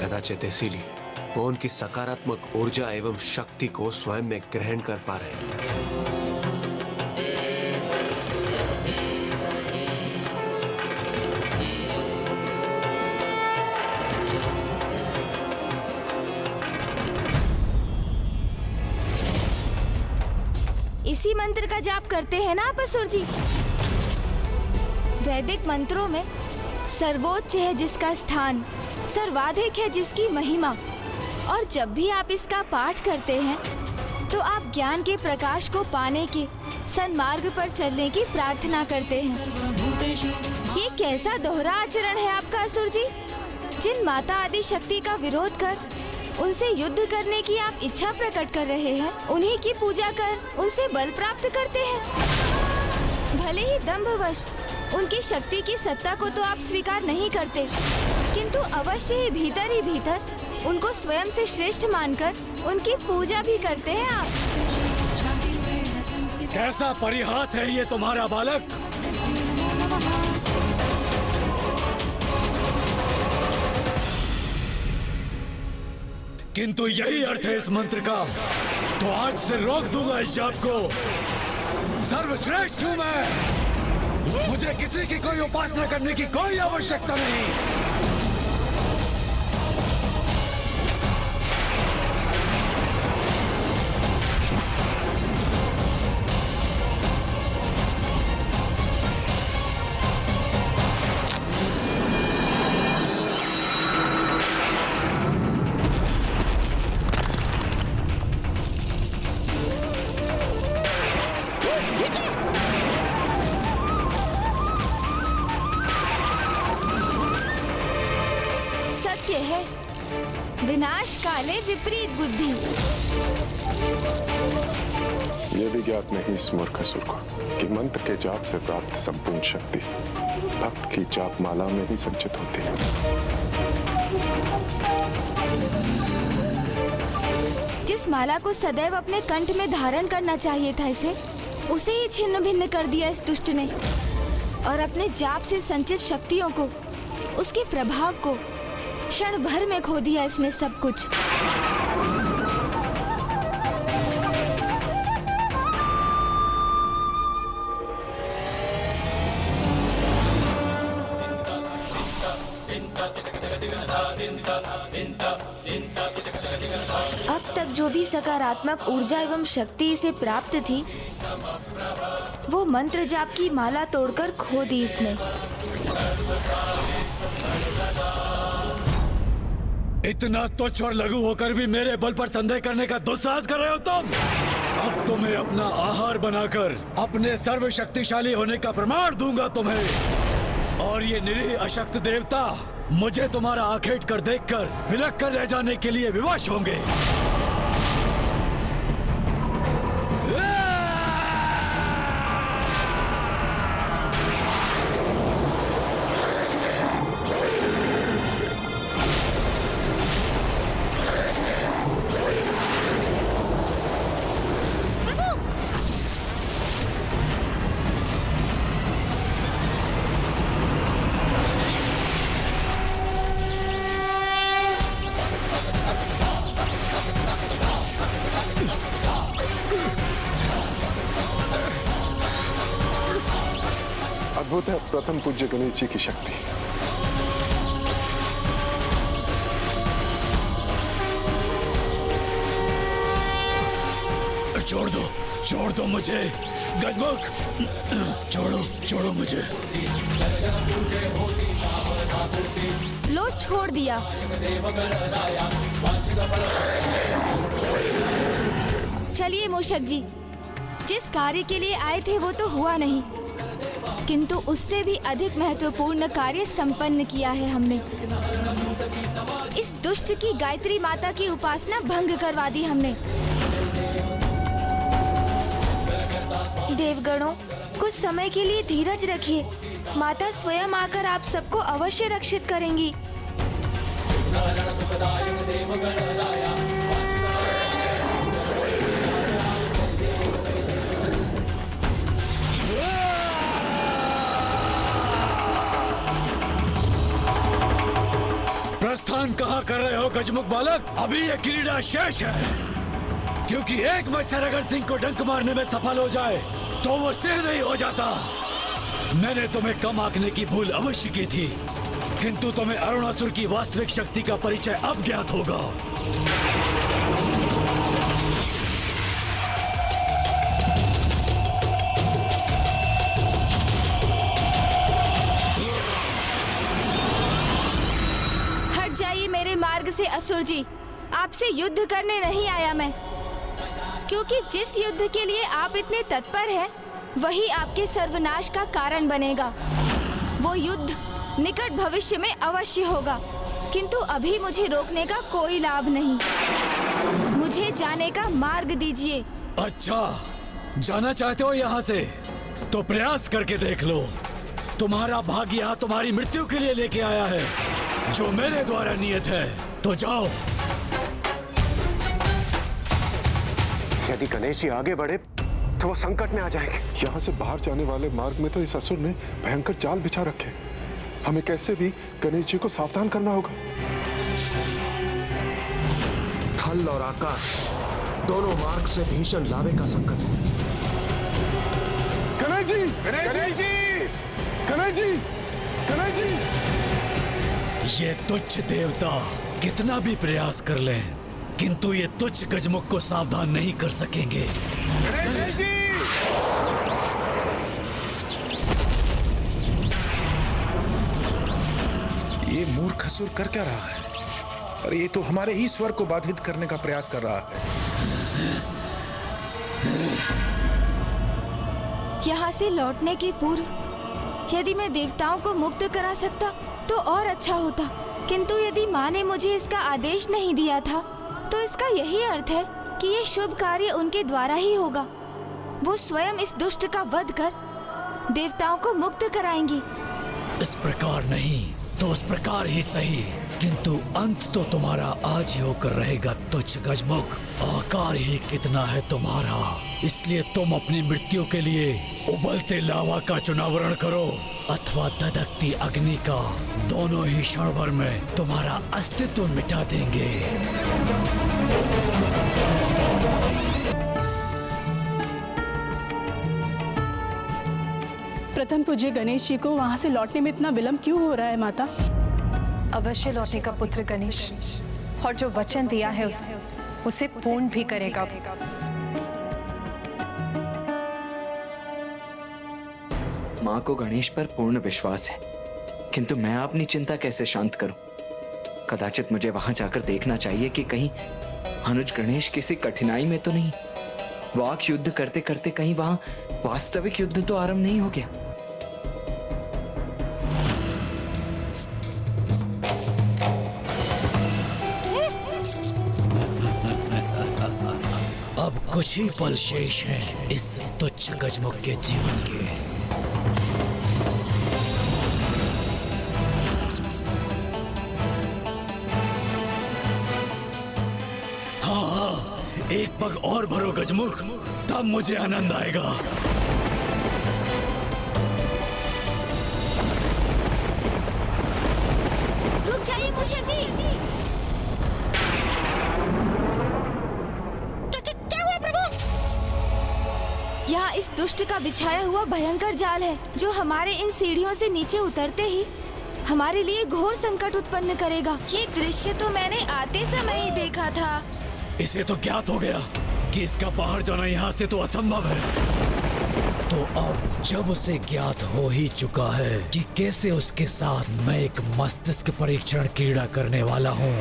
कदाचित इसीलिए वो उनकी सकारात्मक ऊर्जा एवं शक्ति को स्वयं में ग्रहण कर पा रहे हैं। इसी मंत्र का जाप करते हैं ना आप असुर जी? वैदिक मंत्रों में सर्वोच्च है जिसका स्थान, सर्वाधिक है जिसकी महिमा, और जब भी आप इसका पाठ करते हैं तो आप ज्ञान के प्रकाश को पाने के सन्मार्ग पर चलने की प्रार्थना करते हैं। ये कैसा दोहरा आचरण है आपका असुर जी? जिन माता आदि शक्ति का विरोध कर उनसे युद्ध करने की आप इच्छा प्रकट कर रहे हैं, उन्हीं की पूजा कर उनसे बल प्राप्त करते हैं। भले ही दंभवश उनकी शक्ति की सत्ता को तो आप स्वीकार नहीं करते, किंतु अवश्य ही भीतर उनको स्वयं से श्रेष्ठ मानकर उनकी पूजा भी करते हैं आप। कैसा परिहास है ये तुम्हारा बालक! किंतु यही अर्थ है इस मंत्र का, तो आज से रोक दूंगा इस जाप को। सर्वश्रेष्ठ हूं मैं, मुझे किसी की कोई उपासना करने की कोई आवश्यकता नहीं। विनाश काले विपरीत बुद्धि। ये भी ज्ञात नहीं इस मूर्ख असुर को कि मंत्र के जाप से प्राप्त संपूर्ण शक्ति भक्त की जाप माला में ही संचित होती है। जिस माला को सदैव अपने कंठ में धारण करना चाहिए था इसे, उसे ही छिन्न भिन्न कर दिया इस दुष्ट ने, और अपने जाप से संचित शक्तियों को, उसके प्रभाव को क्षण भर में खो दिया इसने सब कुछ। अब तक जो भी सकारात्मक ऊर्जा एवं शक्ति इसे प्राप्त थी, वो मंत्र जाप की माला तोड़कर खो दी इसने। इतना तुच्छ और लघु होकर भी मेरे बल पर संदेह करने का दुस्साहस कर रहे हो तुम? अब तुम्हें अपना आहार बनाकर अपने सर्वशक्तिशाली होने का प्रमाण दूंगा तुम्हें। और ये निरीह अशक्त देवता मुझे तुम्हारा आखेट कर देखकर विलक कर रह जाने के लिए विवश होंगे। अद्भुत है प्रथम पूज्य गणेश जी की शक्ति। छोड़ दो मुझे गजमुख, छोड़ो मुझे। लो छोड़ दिया। चलिए मूषक जी, जिस कार्य के लिए आए थे वो तो हुआ नहीं, किंतु उससे भी अधिक महत्वपूर्ण कार्य संपन्न किया है हमने। इस दुष्ट की गायत्री माता की उपासना भंग करवा दी हमने। देवगणों, कुछ समय के लिए धीरज रखिए, माता स्वयं आकर आप सबको अवश्य रक्षित करेंगी। प्रस्थान कहाँ क्या कर रहे हो गजमुख बालक? अभी ये क्रीड़ा शेष है, क्योंकि एक मच्छर अगर सिंह को डंक मारने में सफल हो जाए तो वो सिंह नहीं हो जाता। मैंने तुम्हें कम आंकने की भूल अवश्य की थी, किंतु तुम्हें अरुणासुर की वास्तविक शक्ति का परिचय अब ज्ञात होगा। हट जाइए मेरे मार्ग से असुर जी। आपसे युद्ध करने नहीं आया मैं, क्योंकि जिस युद्ध के लिए आप इतने तत्पर हैं, वही आपके सर्वनाश का कारण बनेगा। वो युद्ध निकट भविष्य में अवश्य होगा, किंतु अभी मुझे रोकने का कोई लाभ नहीं। मुझे जाने का मार्ग दीजिए। अच्छा, जाना चाहते हो यहाँ से? तो प्रयास करके देख लो। तुम्हारा भाग्य यहाँ तुम्हारी मृत्यु के लिए लेके आया है, जो मेरे द्वारा नियत है। तो जाओ। यदि गणेश जी आगे बढ़े तो वो संकट में आ जाएंगे। यहाँ से बाहर जाने वाले मार्ग में तो इस असुर ने भयंकर जाल बिछा रखे। हमें कैसे भी गणेश जी को सावधान करना होगा। थल और आकाश दोनों मार्ग से भीषण लावे का संकट है। गणेश जी! गणेश जी! गणेश जी! गणेश जी! ये तुच्छ देवता कितना भी प्रयास कर लें, किंतु ये तुच्छ गजमुख को सावधान नहीं कर सकेंगे। गणेश जी! ये मूर्ख असुर कर क्या रहा है? और ये तो हमारे ही स्वर को बाधित करने का प्रयास कर रहा है। यहाँ से लौटने के पूर्व यदि मैं देवताओं को मुक्त करा सकता तो और अच्छा होता, किंतु यदि माँ ने मुझे इसका आदेश नहीं दिया था तो इसका यही अर्थ है कि ये शुभ कार्य उनके द्वारा ही होगा। वो स्वयं इस दुष्ट का वध कर देवताओं को मुक्त कराएंगी। इस प्रकार नहीं तो उस प्रकार ही सही, किंतु अंत तो तुम्हारा आज ही होकर रहेगा तुच्छ गजमुख। आकार ही कितना है तुम्हारा, इसलिए तुम अपनी मृत्यु के लिए उबलते लावा का चुनावरण करो अथवा धधकती अग्नि का। दोनों ही क्षण भर में तुम्हारा अस्तित्व मिटा देंगे। प्रथम पूज्य गणेश जी को वहाँ से लौटने में इतना विलंब क्यों हो रहा है माता? अवश्य लौटेगा पुत्र गणेश, और जो वचन दिया है उसे पूर्ण भी करेगा। माँ को गणेश पर पूर्ण विश्वास है, किंतु मैं अपनी चिंता कैसे शांत करूं? कदाचित मुझे वहां जाकर देखना चाहिए कि कहीं अनुज गणेश किसी कठिनाई में तो नहीं। वाक युद्ध करते करते कहीं वहां वास्तविक युद्ध तो आरंभ नहीं हो गया। अब कुछ ही पल शेष हैं इस तुच्छ गजमुख के जीवन के। हाँ, एक पग और भरो गजमुख, तब मुझे आनंद आएगा। रुक जाइए मूषक जी। क्या हुआ प्रभु? यहाँ इस दुष्ट का बिछाया हुआ भयंकर जाल है, जो हमारे इन सीढ़ियों से नीचे उतरते ही हमारे लिए घोर संकट उत्पन्न करेगा। ये दृश्य तो मैंने आते समय ही देखा था। इसे तो ज्ञात हो गया कि इसका बाहर जाना यहाँ से तो असंभव है। तो अब जब उसे ज्ञात हो ही चुका है कि कैसे उसके साथ मैं एक मस्तिष्क परीक्षण क्रीड़ा करने वाला हूँ,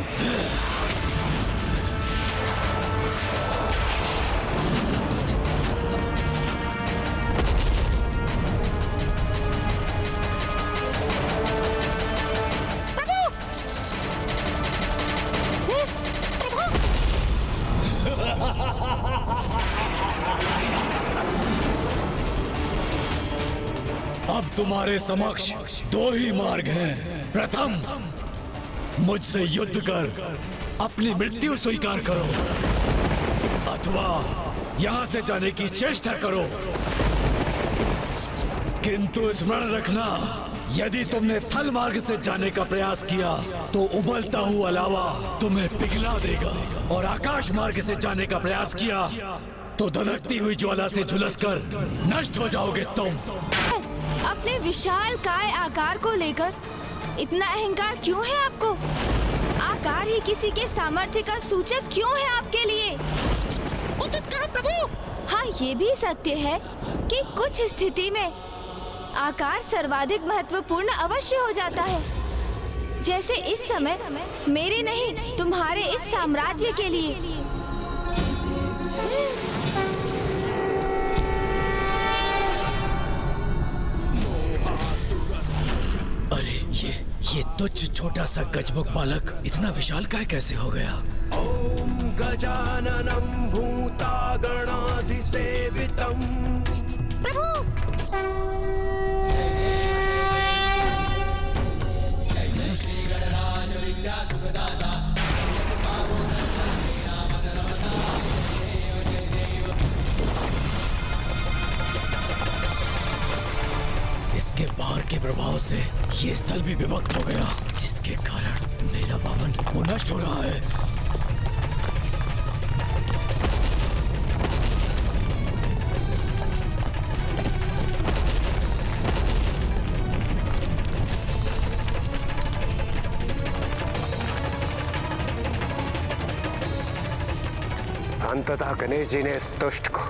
अब तुम्हारे समक्ष दो ही मार्ग हैं। प्रथम, मुझसे युद्ध कर अपनी मृत्यु स्वीकार करो, अथवा यहाँ से जाने की चेष्टा करो, किंतु स्मरण रखना यदि तुमने थल मार्ग से जाने का प्रयास किया तो उबलता हुआ लावा तुम्हें पिघला देगा, और आकाश मार्ग से जाने का प्रयास किया तो धधकती हुई ज्वाला से झुलसकर नष्ट हो जाओगे तुम। अपने विशाल काय आकार को लेकर इतना अहंकार क्यों है आपको? आकार ही किसी के सामर्थ्य का सूचक क्यों है आपके लिए? उचित कहा प्रभु। हाँ, ये भी सत्य है कि कुछ स्थिति में आकार सर्वाधिक महत्वपूर्ण अवश्य हो जाता है, जैसे इस समय मेरे नहीं तुम्हारे इस साम्राज्य के लिए। अरे ये तुच्छ छोटा सा गजमुख बालक इतना विशाल काय कैसे हो गया? ओम गजाननं भूतागणाधिसेवितं। प्रभु इसके बाहर के प्रभाव से ये स्थल भी विभक्त हो गया, जिसके कारण मेरा भवन वो नष्ट हो रहा है। अंततः गणेश जी ने इस दुष्ट को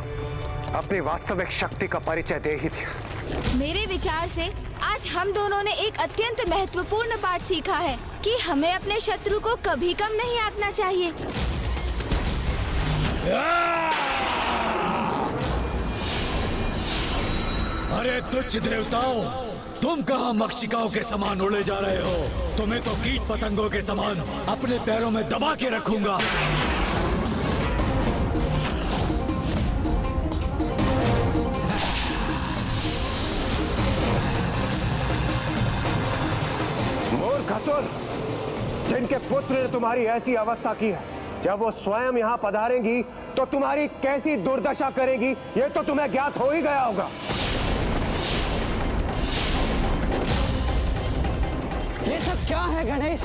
अपनी वास्तविक शक्ति का परिचय दे ही दिया। मेरे विचार से आज हम दोनों ने एक अत्यंत महत्वपूर्ण पाठ सीखा है कि हमें अपने शत्रु को कभी कम नहीं आंकना चाहिए। अरे तुच्छ देवताओं, तुम कहाँ मक्षिकाओं के समान उड़े जा रहे हो? तुम्हें तो कीट पतंगों के समान अपने पैरों में दबा के रखूंगा। घसुर, जिनके पुत्र ने तुम्हारी ऐसी अवस्था की है, जब वो स्वयं यहाँ पधारेंगी तो तुम्हारी कैसी दुर्दशा करेगी ये तो तुम्हें ज्ञात हो ही गया होगा। ये सब क्या है गणेश?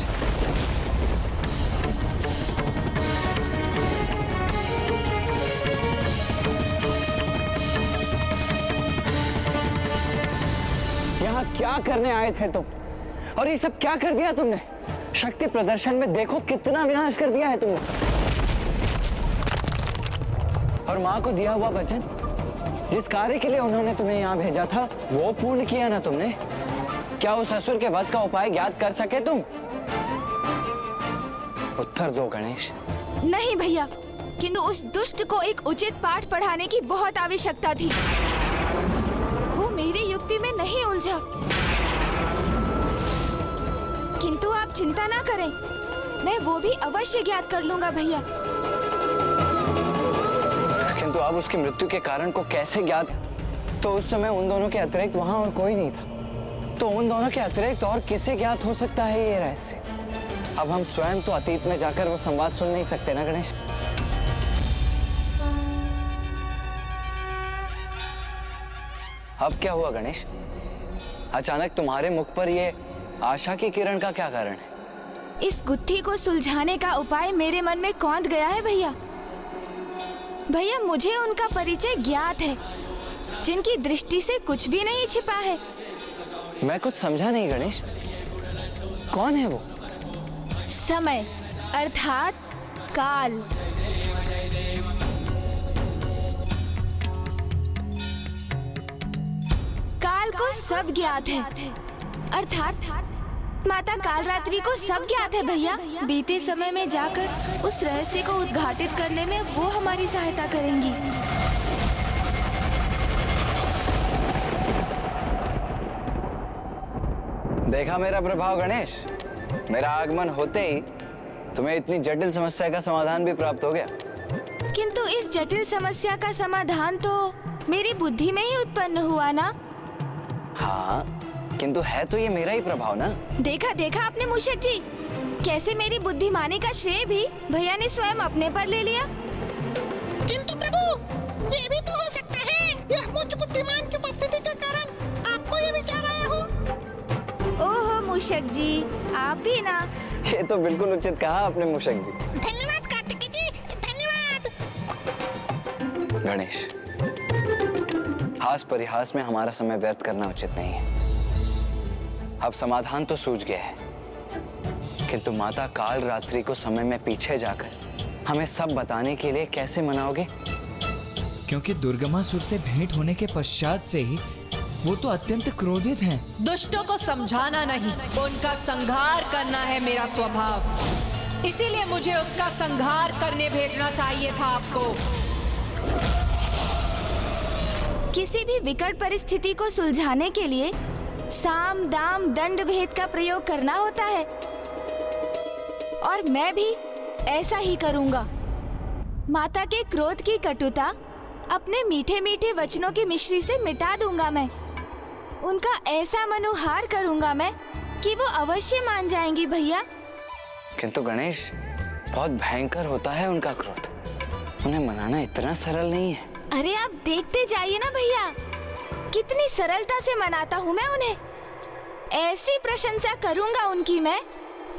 यहाँ क्या करने आए थे तुम? और ये सब क्या कर दिया तुमने? शक्ति प्रदर्शन में देखो कितना विनाश कर दिया है तुमने। और माँ को दिया हुआ वचन, जिस कार्य के लिए उन्होंने तुम्हें यहाँ भेजा था, वो पूर्ण किया ना तुमने? क्या उस असुर के वध का उपाय ज्ञात कर सके तुम? उत्तर दो गणेश। नहीं भैया, किंतु उस दुष्ट को एक उचित पाठ पढ़ाने की बहुत आवश्यकता थी। वो मेरी युक्ति में नहीं उलझा। किंतु आप चिंता ना करें, मैं वो भी अवश्य ज्ञात कर लूंगा भैया। किंतु अब उसकी मृत्यु के कारण को कैसे ज्ञात? तो उस समय उन दोनों के अतिरिक्त वहां और कोई नहीं था, तो उन दोनों के अतिरिक्त और किसे ज्ञात हो सकता है ये रहस्य? अब हम स्वयं तो अतीत में जाकर वो संवाद सुन नहीं सकते ना गणेश। अब क्या हुआ गणेश? अचानक तुम्हारे मुख पर ये आशा की किरण का क्या कारण है? इस गुत्थी को सुलझाने का उपाय मेरे मन में कौंध गया है भैया। भैया, मुझे उनका परिचय ज्ञात है, जिनकी दृष्टि से कुछ भी नहीं छिपा है। मैं कुछ समझा नहीं गणेश, कौन है वो? समय अर्थात काल। काल को सब ज्ञात है, अर्थात माता कालरात्रि को सब ज्ञात है भैया। बीते समय में जाकर उस रहस्य को उद्घाटित करने में वो हमारी सहायता करेंगी। देखा मेरा प्रभाव गणेश? मेरा आगमन होते ही तुम्हें इतनी जटिल समस्या का समाधान भी प्राप्त हो गया। किंतु इस जटिल समस्या का समाधान तो मेरी बुद्धि में ही उत्पन्न हुआ ना? हाँ, किंतु है तो ये मेरा ही प्रभाव ना। देखा देखा आपने मूषक जी, कैसे मेरी बुद्धिमानी का श्रेय भी भैया ने स्वयं अपने पर ले लिया। किंतु प्रभु, ये भी तो हो सकता है यह मुझ बुद्धिमान की उपस्थिति के कारण आपको ये विचार आया हो। मूषक जी, आप भी ना। ये तो बिल्कुल उचित कहा आपने मूषक जी। धन्यवाद कार्तिकेय जी, धन्यवाद। गणेश, हास परिहास में हमारा समय व्यर्थ करना उचित नहीं है। अब समाधान तो सूझ गया है, किंतु माता काल रात्रि को समय में पीछे जाकर हमें सब बताने के लिए कैसे मनाओगे? क्योंकि दुर्गमासुर से भेंट होने के पश्चात से ही वो तो अत्यंत क्रोधित हैं। दुष्टों को समझाना नहीं, उनका संहार करना है मेरा स्वभाव। इसीलिए मुझे उसका संहार करने भेजना चाहिए था आपको। किसी भी विकट परिस्थिति को सुलझाने के लिए साम दाम दंड भेद का प्रयोग करना होता है, और मैं भी ऐसा ही करूंगा। माता के क्रोध की कटुता अपने मीठे मीठे वचनों की मिश्री से मिटा दूंगा मैं। उनका ऐसा मनुहार करूंगा मैं कि वो अवश्य मान जाएंगी भैया। किंतु गणेश, बहुत भयंकर होता है उनका क्रोध। उन्हें मनाना इतना सरल नहीं है। अरे आप देखते जाइए ना भैया, कितनी सरलता से मनाता हूँ मैं उन्हें। ऐसी प्रशंसा करूंगा उनकी मैं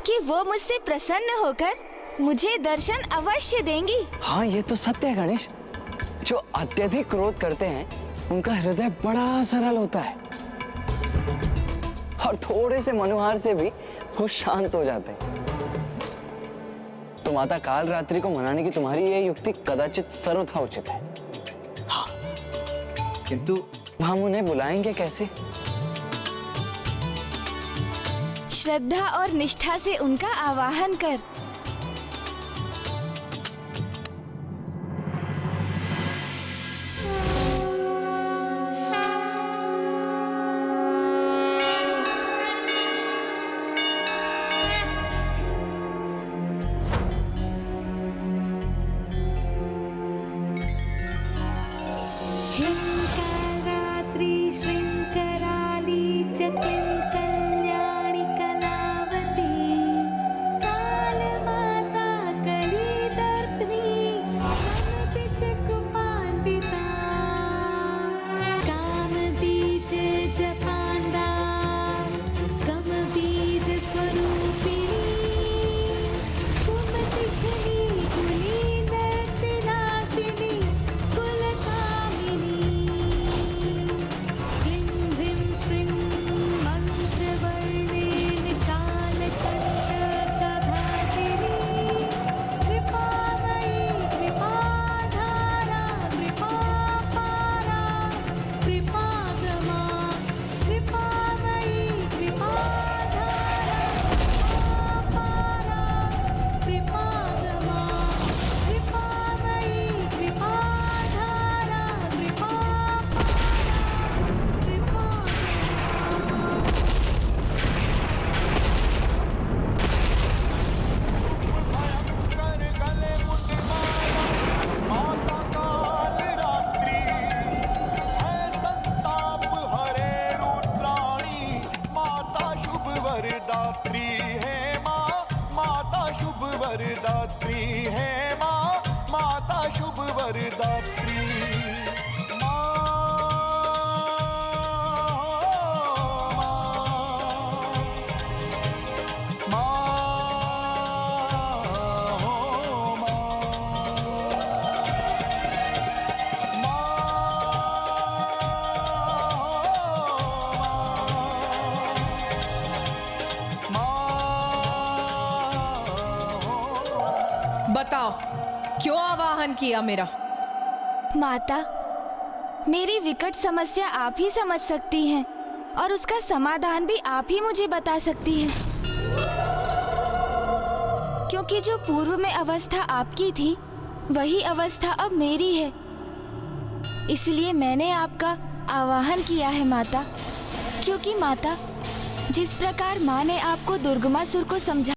कि वो मुझसे प्रसन्न होकर मुझे दर्शन अवश्य देंगी। हाँ, ये तो सत्य है गणेश। जो अत्यधिक क्रोध करते हैं उनका हृदय बड़ा सरल होता है, और थोड़े से मनुहार से भी वो शांत हो जाते हैं। तो माता काल रात्रि को मनाने की तुम्हारी ये युक्ति कदाचित सर्वथा उचित है। हाँ, किंतु हम उन्हें बुलाएंगे कैसे? श्रद्धा और निष्ठा से उनका आवाहन कर। वरदात्री है माँ, माता शुभ वरदात्री। बताओ, क्यों आवाहन किया मेरा? माता, मेरी विकट समस्या आप ही समझ सकती हैं, और उसका समाधान भी आप ही मुझे बता सकती हैं। क्योंकि जो पूर्व में अवस्था आपकी थी, वही अवस्था अब मेरी है। इसलिए मैंने आपका आवाहन किया है माता। क्योंकि माता, जिस प्रकार माँ ने आपको दुर्गमासुर को समझा